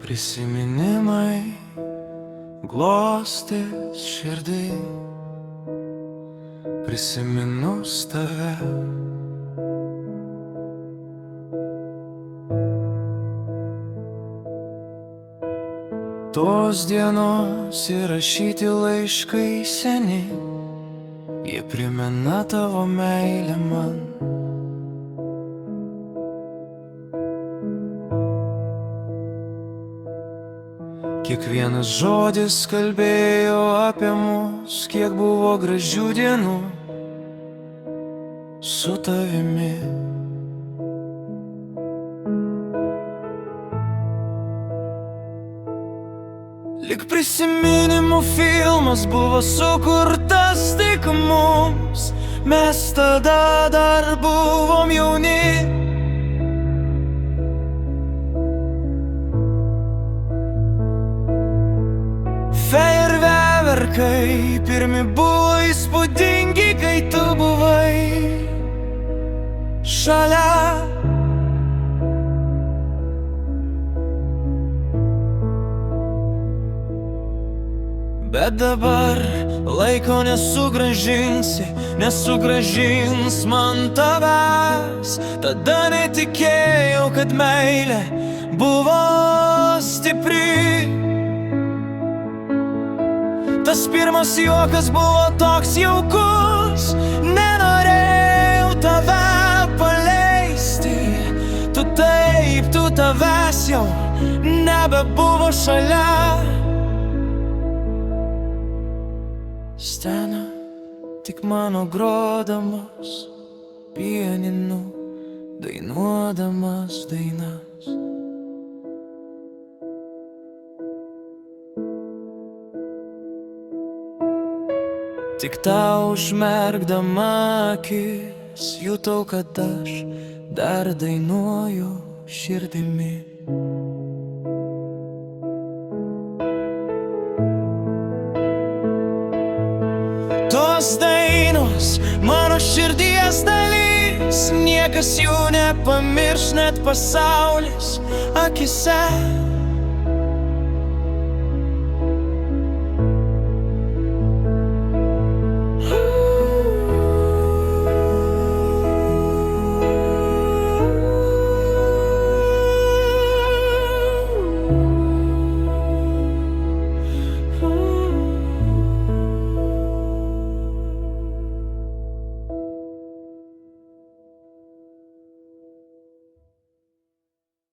Prisiminimai glostys širdį, prisiminus tave. Tos dienos įrašyti laiškai seni, jie primena tavo meilę man. Kiekvienas žodis kalbėjo apie mus, kiek buvo gražių dienų su tavimi. Lyg prisiminimų filmas buvo sukurtas tik mums, mes tada dar buvom jauni. Fejerverkai pirmi buvo įspūdingi, kai tu buvai šalia. Bet dabar laiko nesugrąžinsi, nesugrąžins man tavęs. Tada netikėjau, kad meilė buvo stipri. Tas pirmas juokas buvo toks jaukus, nenorėjau tave paleisti. Tu taip, tu tavęs jau nebebuvo šalia. Stena tik mano grodamas pianinu, dainuodamas dainas. Tik tau užmerkdama akis jutau, kad aš dar dainuoju širdimi. Tos dainos mano širdies dalis, niekas jų nepamirš, net pasaulis akise.